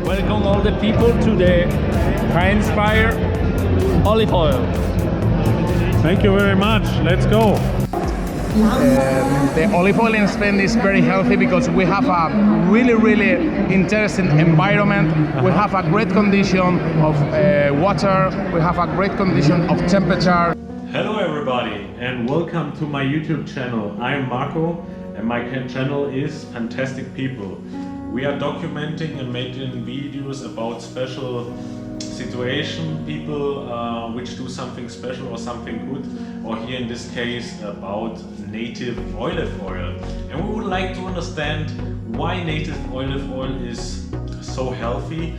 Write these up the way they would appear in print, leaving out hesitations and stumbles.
welcome all the people to the Jaen-inspired olive oil. Thank you very much. Let's go. The olive oil in Spain is very healthy because we have a really interesting environment. We have a great condition of water. We have a great condition of temperature. Hello everybody and welcome to my YouTube channel. I'm Marco and my channel is Fantastic People. We are documenting and making videos about special situation, people which do something special or something good, or here in this case about native olive oil. And we would like to understand why native olive oil is so healthy,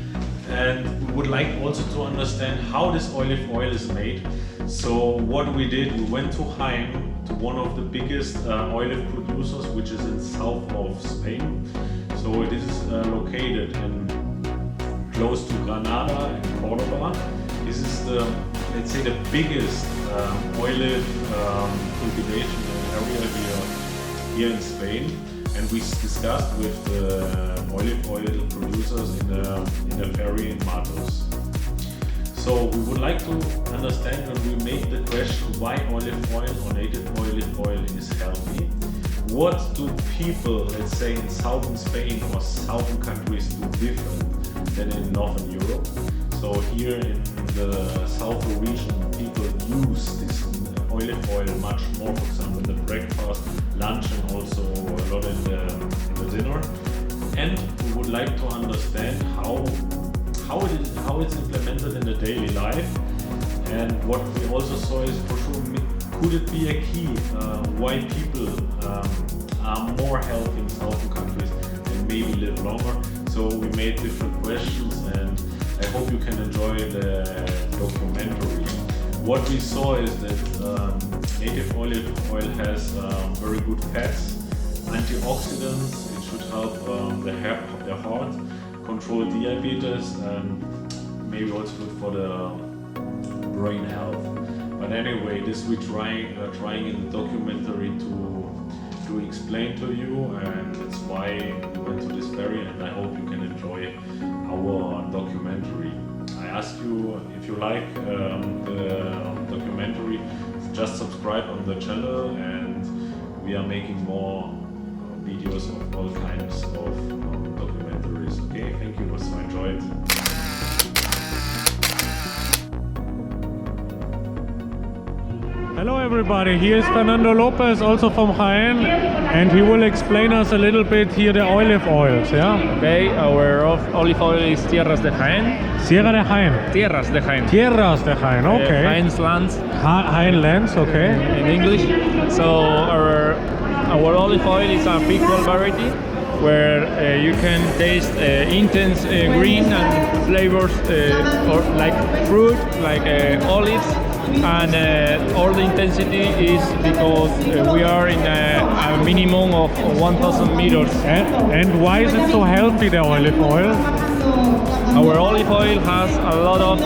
and we would like also to understand how this olive oil is made. So what we did, we went to Jaen, to one of the biggest olive producers, which is in south of Spain. So this is located in close to Granada and Cordoba. This is the, let's say, the biggest olive cultivation area here in Spain. And we discussed with the olive oil producers in a ferry in Martos. So we would like to understand when we make the question why olive oil or native olive oil is healthy. What do people, let's say in southern Spain or southern countries, do different than in northern Europe? So here in the southern region, people use this olive oil much more, for example, in the breakfast, lunch, and also a lot in the dinner. And we would like to understand how it's implemented in the daily life. And what we also saw is, for sure, could it be a key why people are more healthy in southern countries and maybe live longer? So we made different questions, and I hope you can enjoy the documentary. What we saw is that native olive oil has very good fats, antioxidants. It should help the heart, control diabetes, and maybe also good for the brain health. But anyway, this we're trying in the documentary to explain to you, and that's why we went to this ferry, and I hope you can enjoy our documentary. I ask you, if you like the documentary, just subscribe on the channel, and we are making more videos of all kinds of documentaries. Okay, thank you, so enjoy it. Hello everybody, here's Fernando Lopez, also from Jaen, and he will explain us a little bit here the olive oils, yeah? Okay, our olive oil is Tierras de Jaen. Sierra de Jaen. Tierras de Jaen. Tierras de Jaen, okay. Jaen's lands. Jaen lands, okay. In English. So our olive oil is a pickle variety where you can taste intense green and flavors or like fruit, like olives. And all the intensity is because we are in a minimum of 1,000 meters. And why is it so healthy, the olive oil? Our olive oil has a lot of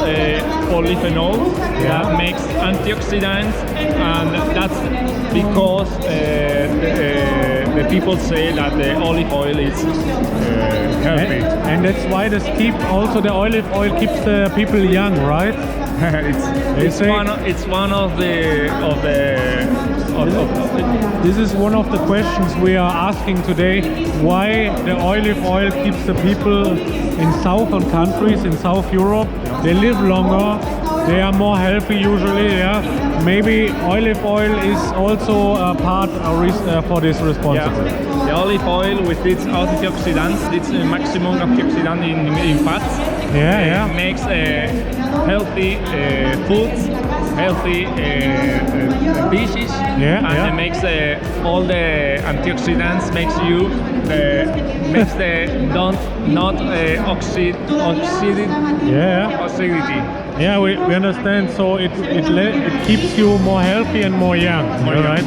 polyphenols that makes antioxidants, and that's because the people say that the olive oil is healthy. And that's why the olive oil keeps the people young, right? It's one of the This is one of the questions we are asking today. Why the olive oil keeps the people in southern countries, in South Europe, they live longer, they are more healthy usually, yeah. Maybe olive oil is also a part for this responsible. Yeah. The olive oil with its antioxidants, its maximum antioxidant in fats, makes healthy foods, healthy dishes, and it makes all the antioxidants makes you makes the not oxidity. Yeah, we understand. So it keeps you more healthy and more young. Right?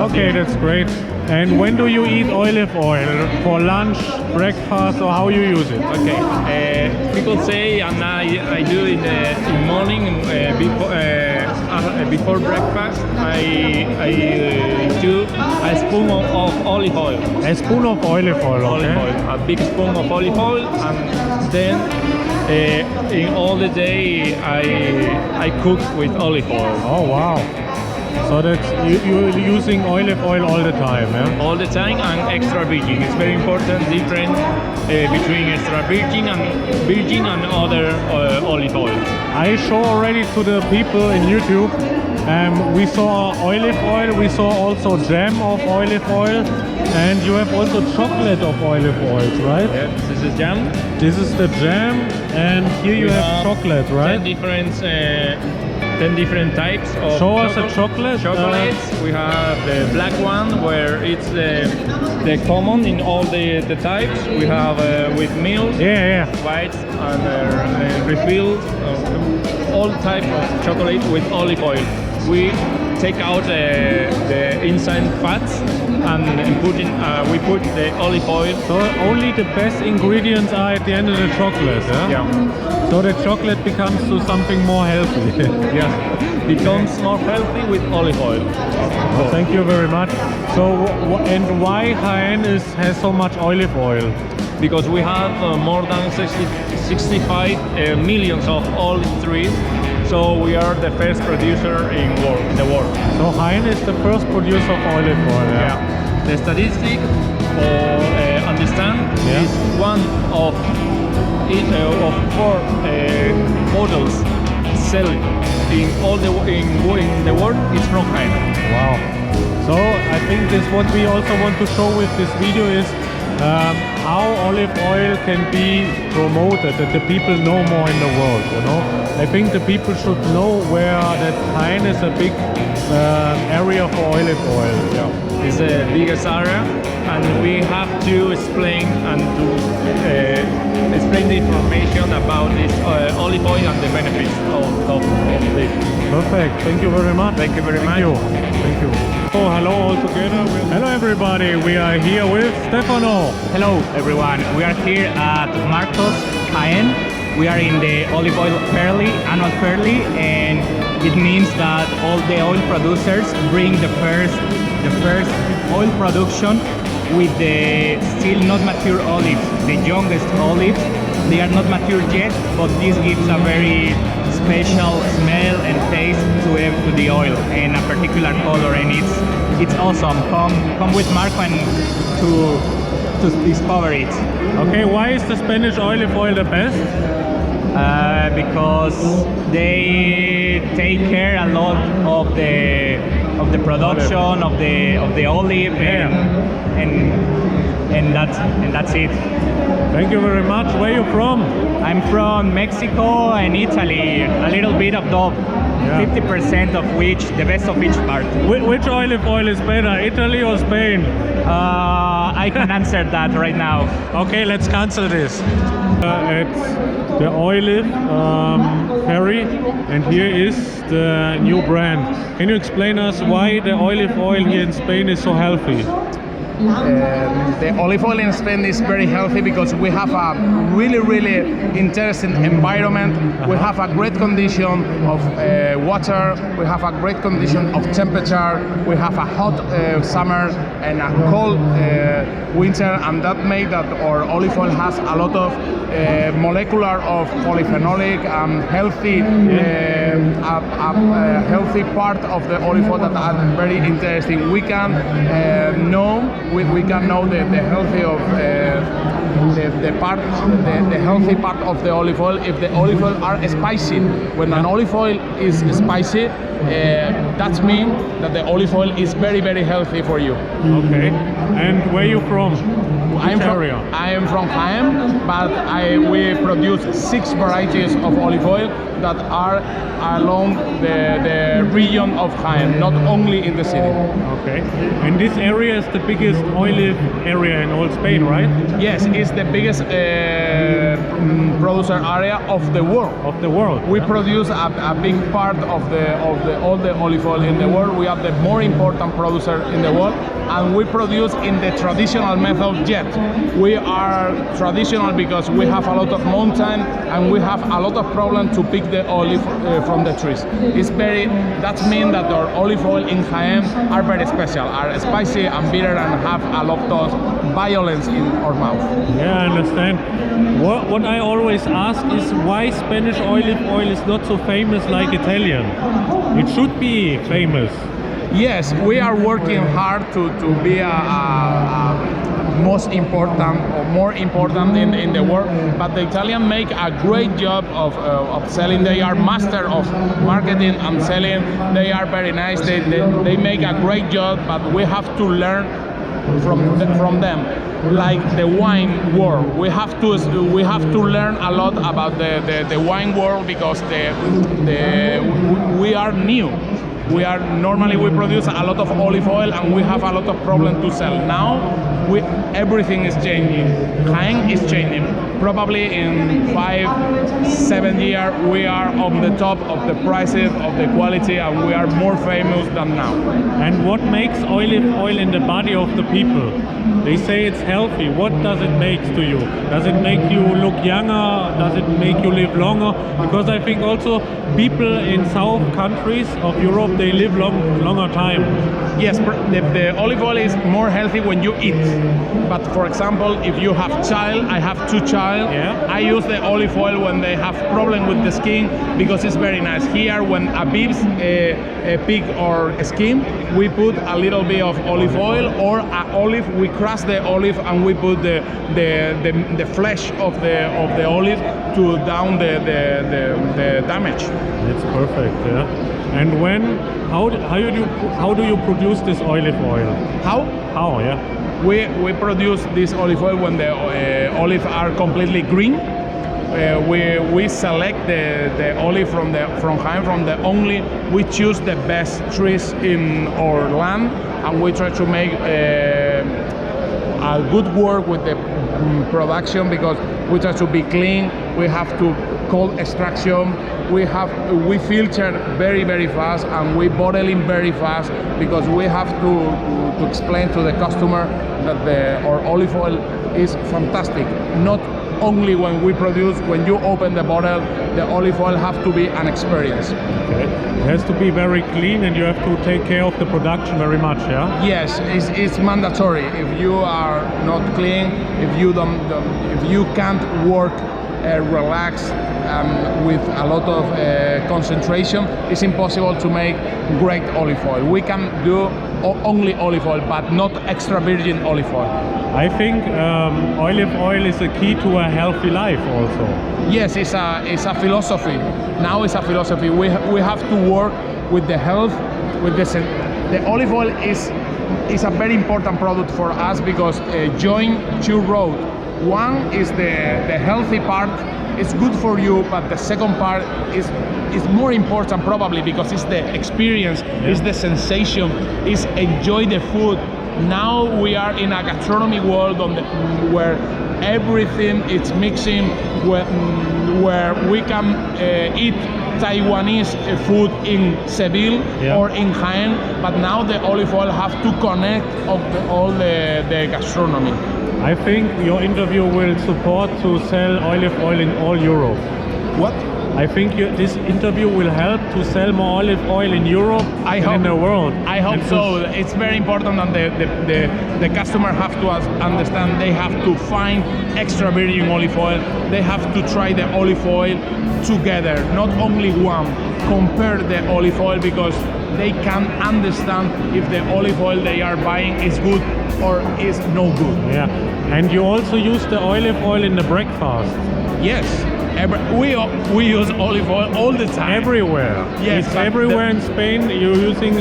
Okay, that's great. And when do you eat olive oil? For lunch, breakfast, or how you use it? Okay. People say, and I do in the morning before before breakfast, I do a spoon of olive oil. A spoon of olive oil, okay. Olive oil, a big spoon of olive oil, and then in all the day I cook with olive oil. Oh wow! So that's you're using olive oil all the time, yeah? All the time, and extra virgin. It's very important difference between extra virgin and other olive oils. I show already to the people in YouTube. We saw olive oil, we saw also jam of olive oil, and you have also chocolate of olive oils, right? Yeah, this is jam. This is the jam, and here you have chocolate, right? 10 different types of Show us a chocolate. chocolates. We have the black one, where it's the common in all the types. We have with milk, Yeah. white, and refilled, all types of chocolate with olive oil. We take out the inside fats and we put the olive oil. So only the best ingredients are at the end of the chocolate, yeah? Yeah. So the chocolate becomes to something more healthy. Yeah, becomes more healthy with olive oil. Well, thank you very much. So, and why Jaen has so much olive oil? Because we have more than 65 millions of olive trees, so we are the first producer in the world. So Jaen is the first producer of olive oil. Yeah. The statistic for understand is one of 4 models selling in the world is from Jaen. Wow. So I think this what we also want to show with this video is how olive oil can be promoted, that the people know more in the world, you know. I think the people should know where that Jaen is a big area for olive oil. Yeah. It's the biggest area, and we have to explain explain the information about this olive oil and the benefits of this. Perfect. Thank you very much. Thank you very much. Thank you. Oh, hello all together. Hello everybody. We are here with Stefano. Hello everyone, we are here at Martos, Jaen. We are in the olive oil annual fairly, and it means that all the oil producers bring the first oil production with the still not mature olives, the youngest olives. They are not mature yet, but this gives a very special smell and taste to the oil and a particular color, and it's awesome. Come with Marco and to discover it. Okay, why is the Spanish olive oil the best? Because they take care a lot of the production of the olive, and that's it. Thank you very much. Where are you from? I'm from Mexico and Italy. A little bit of both. 50% of which, the best of each part. Which olive oil is better, Italy or Spain? I can answer that right now. Okay, let's cancel this. It's the olive ferry, and here is the new brand. Can you explain us why the olive oil here in Spain is so healthy? The olive oil in Spain is very healthy because we have a really interesting environment. We have a great condition of water, we have a great condition of temperature, we have a hot summer and a cold winter, and that makes that our olive oil has a lot of molecular of polyphenolic and healthy healthy part of the olive oil that are very interesting. We can know the healthy of the healthy part of the olive oil if the olive oil are spicy. When an olive oil is spicy, that means that the olive oil is very healthy for you. Okay. And where are you from? I am from Jaen, but we produce 6 varieties of olive oil that are along the region of Jaen, not only in the city. Okay. And this area is the biggest biggest olive area in all Spain, right? Yes, it's the biggest producer area of the world. Of the world. We yeah? produce a big part of all the olive oil in the world. We are the more important producer in the world, and we produce in the traditional method yet. We are traditional because we have a lot of mountain and we have a lot of problem to pick the olive from the trees. That means that our olive oil in Jaen are very special, are spicy and bitter and have a lot of violence in our mouth. Yeah, I understand. What I always ask is why Spanish olive oil is not so famous like Italian. It should be famous. Yes, we are working hard to be most important or more important in the world, but the Italian make a great job of selling. They are master of marketing and selling. They are very nice. They make a great job, but we have to learn from them. Like the wine world, we have to learn a lot about the wine world because we are new. Normally we produce a lot of olive oil and we have a lot of problem to sell. Now everything is changing. Jaen is changing. Probably in 5-7 years we are on the top of the prices, of the quality, and we are more famous than now. And what makes olive oil in the body of the people? They say it's healthy. What does it make to you? Does it make you look younger? Does it make you live longer? Because I think also people in south countries of Europe, they live longer time. Yes, the olive oil is more healthy when you eat. But for example, if you have child, I have 2 child. Yeah. I use the olive oil when they have problem with the skin because it's very nice. Here, when a beef pig or skin, we put a little bit of olive oil or olive. We crush the olive and we put the flesh of the olive to down the damage. It's perfect. Yeah. And how do you produce this olive oil? How? Yeah. We produce this olive oil when the olives are completely green. We select the olive from Jaen, we choose the best trees in our land, and we try to make a good work with the production because we try to be clean. We have to cold extraction. We filter very fast and we bottling very fast because we have to explain to the customer that our olive oil is fantastic. Not only when we produce, when you open the bottle, the olive oil have to be an experience. Okay. It has to be very clean and you have to take care of the production very much, yeah? Yes, it's mandatory. If you are not clean, if you can't work relaxed with a lot of concentration, it's impossible to make great olive oil. We can do only olive oil, but not extra virgin olive oil. I think olive oil is a key to a healthy life also. Yes, it's a philosophy. Now it's a philosophy. We have to work with the health, with the olive oil is a very important product for us because join 2 roads. One is the healthy part. It's good for you, but the second part is more important probably because it's the experience, it's the sensation, it's enjoy the food. Now we are in a gastronomy world where everything is mixing, where we can eat Taiwanese food in Seville or in Jaen, but now the olive oil have to connect all the gastronomy. I think your interview will support to sell olive oil in all Europe. What? I think this interview will help to sell more olive oil in Europe and in the world. I hope so. It's very important that the customer have to understand they have to find extra virgin olive oil. They have to try the olive oil together, not only one. Compare the olive oil because they can understand if the olive oil they are buying is good or is no good. Yeah, and you also use the olive oil in the breakfast. Yes, we use olive oil all the time. Everywhere. Yes, it's everywhere in Spain. You're using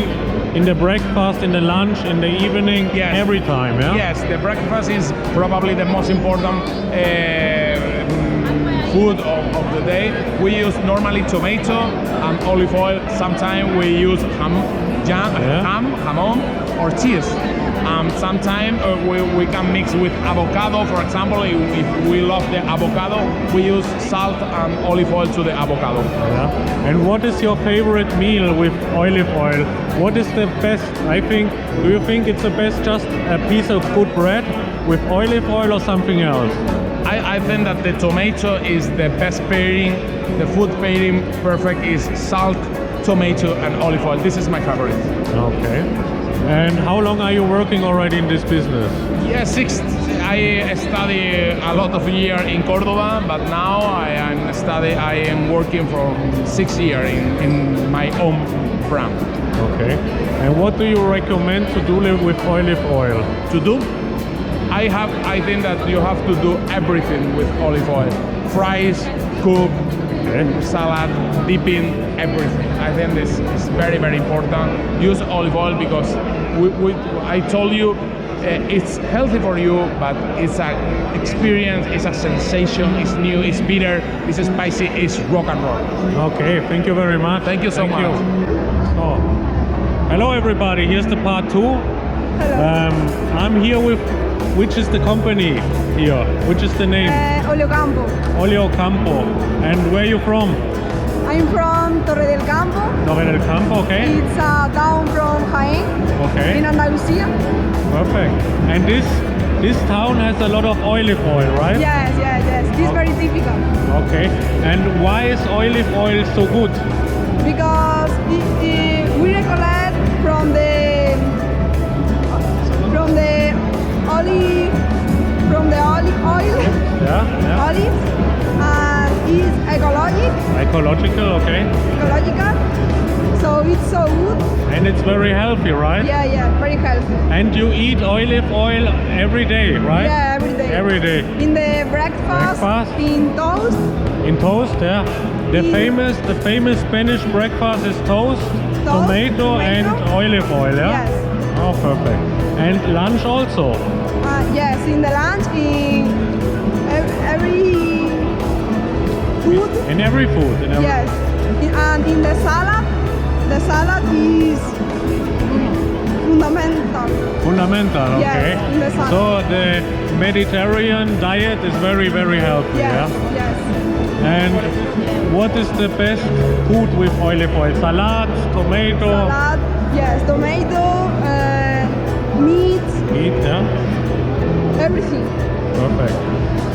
in the breakfast, in the lunch, in the evening, every time. Yeah. Yes, the breakfast is probably the most important food of the day. We use normally tomato and olive oil. Sometimes we use ham, jamon, or cheese. Sometimes we can mix with avocado, for example. If we love the avocado, we use salt and olive oil to the avocado. Yeah. And what is your favorite meal with olive oil? What is the best? Do you think it's the best just a piece of good bread with olive oil or something else? I think that the tomato is the best pairing. The food pairing perfect is salt, tomato and olive oil. This is my favorite. Okay. And how long are you working already in this business? Yeah, 6. I study a lot of year in Cordoba, but now I am working for 6 years in my own brand. Okay. And what do you recommend to do with olive oil? To do? I think that you have to do everything with olive oil. Fries, cook, salad, dipping, everything. I think this is very, very important. Use olive oil because I told you it's healthy for you, but it's an experience, it's a sensation, it's new, it's bitter, it's spicy, it's rock and roll. Okay, thank you very much. Thank you so much. So, hello everybody, here's the part 2. I'm here with, which is the company here? Which is the name? Oleocampo. Oleocampo. And where are you from? I'm from Torre del Campo. Torre del Campo, okay. It's a town from Jaen, Okay. in Andalusia. Perfect. And this town has a lot of olive oil, right? Yes. This is very typical Okay. And why is olive oil so good? because we recollect from the olive oil, Yeah. olives, and it's Ecological, okay. ecological. So it's so good. And it's very healthy, right? Yeah, very healthy. And you eat olive oil every day, right? Yeah, every day. Every day. In the breakfast, in toast. In toast, yeah. The famous Spanish breakfast is toast, tomato and olive oil, yeah? Yes. Oh, perfect. And lunch also? Yes, in the lunch, in every food. In every food? Yes, and in the salad is fundamental. Fundamental, okay. Yes, in the salad. So the Mediterranean diet is very, very healthy, Yes, yeah? yes. And what is the best food with olive oil? Salad, tomato? Salad, yes, tomato, meat, Meat, yeah? everything. Perfect.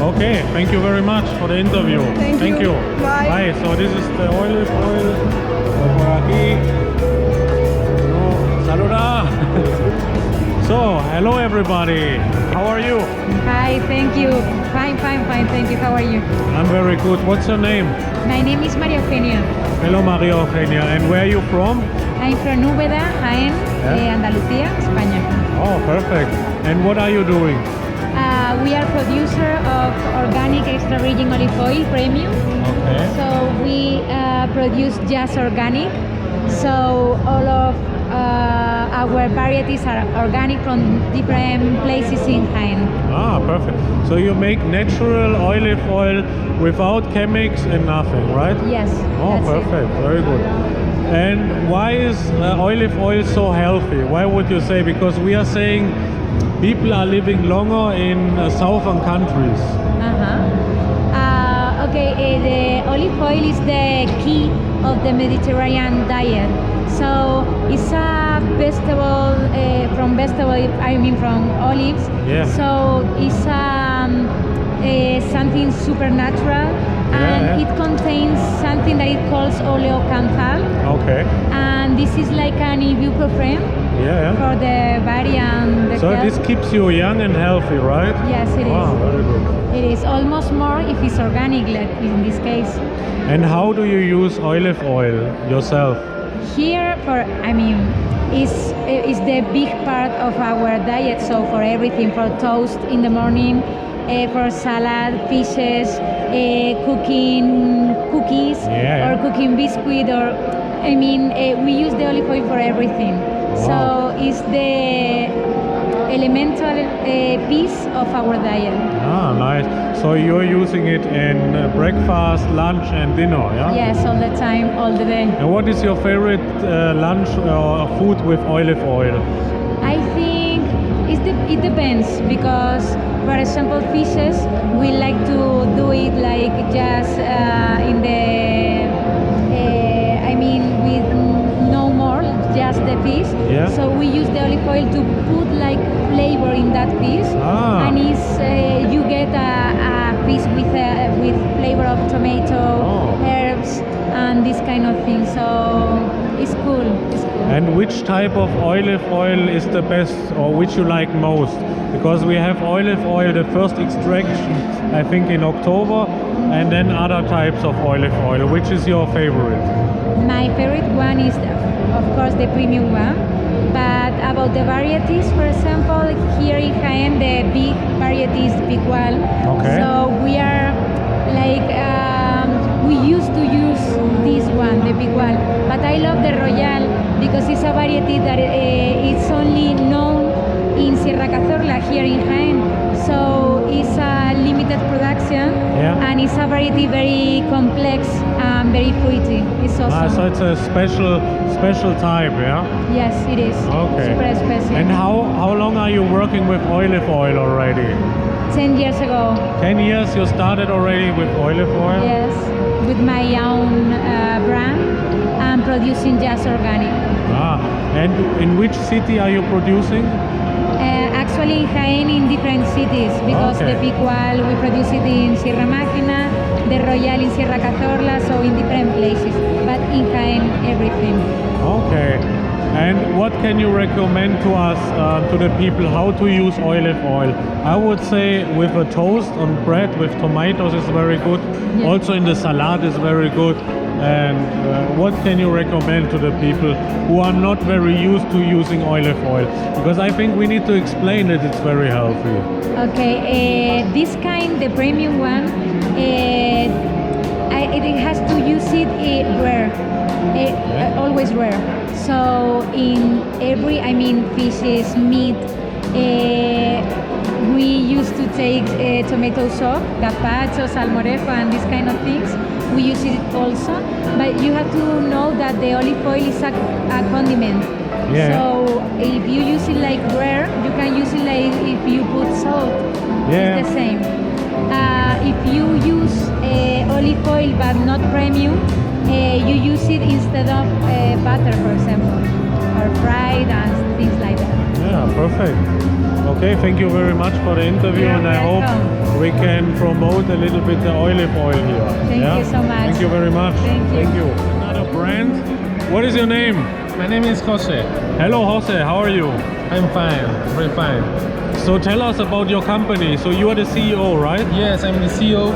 Okay, thank you very much for the interview. Thank you. Bye. Bye. So this is the olive oil. Por aquí. No, saluda. So, hello everybody. How are you? Hi, thank you. Fine, thank you. How are you? I'm very good. What's your name? My name is María Eugenia. Hello Maria Eugenia. And where are you from? I'm from Úbeda, Jaén, Andalucía, España. Oh, perfect. And what are you doing? We are producer of organic extra virgin olive oil premium. Okay. So we produce just organic. So all of our varieties are organic from different places in Jaén. Ah, perfect. So you make natural olive oil without chemics and nothing, right? Yes. Oh, that's perfect. Very good. And why is olive oil so healthy? Why would you say? Because we are saying people are living longer in southern countries. The olive oil is the key of the Mediterranean diet. So it's a vegetable from olives. Yeah. So it's something supernatural, and it contains something that it calls oleocanthal. Okay. And this is like an ibuprofen for the body and the So health. this keeps you young and healthy, right? Yes, it is. Wow, very good. It is almost more if it's organic, like in this case. And how do you use olive oil yourself? Here, is the big part of our diet. So for everything, for toast in the morning, for salad, fishes, cooking cookies, or cooking biscuit, or we use the olive oil for everything. Wow. So it's the elemental piece of our diet. Ah, nice. So you're using it in breakfast, lunch and dinner, yeah? Yes, all the time, all the day. And what is your favorite lunch or food with olive oil? I think it depends because, for example, fishes, we like to do it like just in the, I mean, with no more, just the fish. Yeah. So we use the olive oil to put like flavor in that fish, and it's you get a fish with flavor of tomato, herbs, and this kind of thing. So it's cool. It's cool. And which type of olive oil is the best, or which you like most? Because we have olive oil, the first extraction, I think in October, and then other types of olive oil. Which is your favorite? My favorite one is, of course, the premium one. But about the varieties, for example, here in Jaen, the big variety is Picual. Okay. So we are like, we used to use this one, the Picual. But I love the Royal because it's a variety that it's only known in Sierra Cazorla, here in Jaen. So it's a limited production, and it's a variety very complex and very fruity. It's awesome. So it's a special type, yeah? Yes, it is. Okay. Super special. And how long are you working with olive oil already? 10 years ago. 10 years you started already with olive oil? Yes, with my own brand and producing just organic. And in which city are you producing? Actually in Jaen, in different cities, because the Picual we produce it in Sierra Máquina, the Royal in Sierra Cazorla, so in different places, but in Jaen everything. Okay. And what can you recommend to us, to the people, how to use olive oil? I would say with a toast on bread with tomatoes is very good. Yeah. Also in the salad is very good. And what can you recommend to the people who are not very used to using olive oil? Because I think we need to explain that it's very healthy. Okay, this kind, the premium one, it has to use it rare, always rare. So in every, I mean, fishes, meat, we used to take tomato sauce, gazpacho, salmorejo, and these kind of things. We use it also, but you have to know that the olive oil is a condiment. Yeah. So if you use it like rare, you can use it like if you put salt. Yeah. It's the same. If you use olive oil but not premium, you use it instead of butter, for example, or fried and things like that. Yeah, perfect. Okay, thank you very much for the interview, You're and I welcome. hope we can promote a little bit the olive oil here. Thank you so much. Thank you very much. Thank you. Another brand. What is your name? My name is Jose. Hello, Jose. How are you? I'm fine, very fine. So tell us about your company. So you are the CEO, right? Yes, I'm the CEO.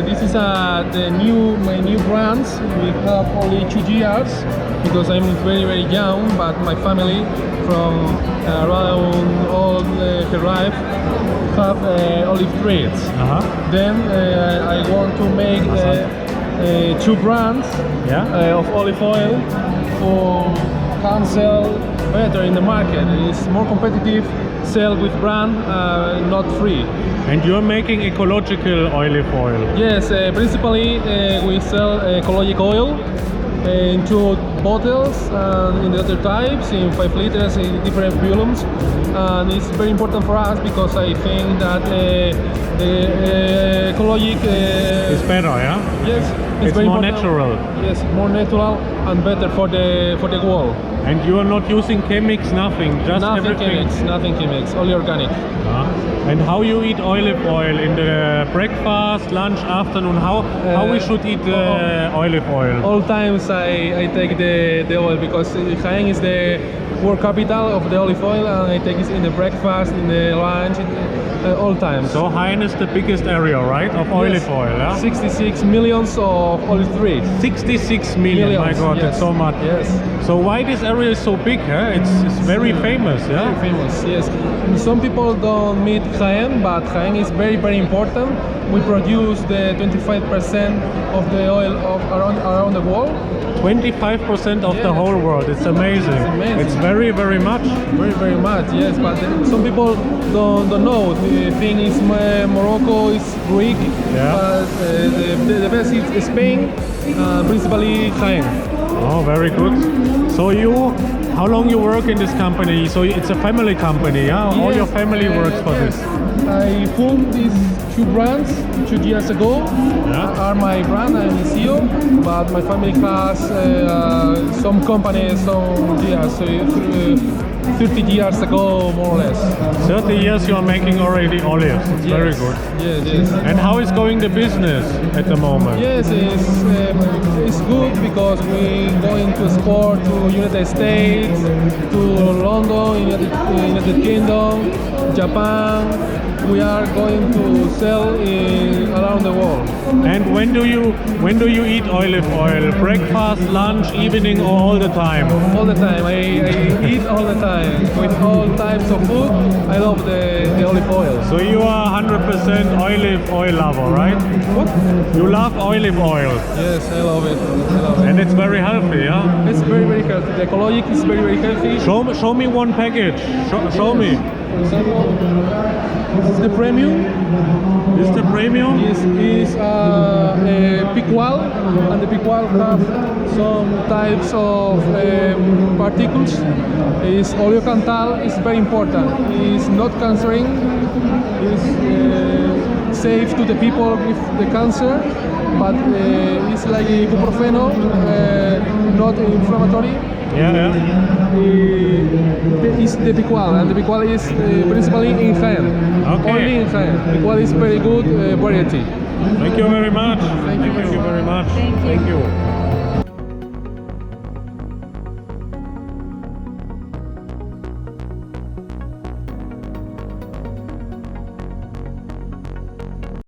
This is my new brands. We have only 2 years because I'm very young, but my family from around all her life have olive trees. Then I want to make 2 brands of olive oil for can sell better in the market. It's more competitive, sell with brand, not free. And you're making ecological olive oil? Yes, principally we sell ecologic oil in 2 bottles and in the other types, in 5 liters, in different volumes. And it's very important for us because I think that the ecologic it's better, yeah? Yes, it's very more important. natural. Yes, more natural and better for the world. And you are not using chemics, nothing, just everything. Nothing chemics, only organic. And how you eat olive oil in the breakfast, lunch, afternoon? How we should eat olive oil? All times I take the oil because Jaen is the world capital of the olive oil, and I take it in the breakfast, in the lunch, all times. So Jaen is the biggest area, right, of olive oil? Yeah? 66 millions of olive trees. 66 million, my God, yes. it's so much. Yes. So why this area is so big? Huh? It's very famous, yeah? Very famous, yes. Some people don't meet Jaen, but Jaen is very important. We produce the 25% of the oil around the world. 25% of the whole world. It's amazing. It's amazing. It's very much. Very much, yes. But some people don't know. The thing is, Morocco is Greek, but the best is Spain, principally Jaen. Oh, very good. So you How long you work in this company? So it's a family company, yeah? All your family works for yes. this. I formed these two brands 2 years ago. Yeah. Are my brand, I'm the CEO, but my family has some companies, some years, 30 years ago, more or less. 30 years you are making already olives. It's very good. Yes, yes. And how is going the business at the moment? Yes, it's good because we going to export to United States, to London, United Kingdom, Japan. We are going to sell around the world. And when do you eat olive oil? Breakfast, lunch, evening, or all the time? All the time. I eat all the time with all types of food. I love the olive oil. So you are 100% olive oil lover, right? What? You love olive oil. Yes, I love it. I love it. And it's very healthy, yeah? It's very, very healthy. The ecologic is very, very healthy. Show me one package. Show me. For example, this is the premium. This is the premium? Is a picual, and the picual have some types of particles. Is oleocanthal is very important. It's not cancerine. It's safe to the people with the cancer, but it's like ibuprofeno, not inflammatory. Yeah. Is the picual, and the picual is principally in Jaen. Okay. Only in Jaen. Picual is very good variety. Thank you very much. Thank you very much. Thank you. Thank you.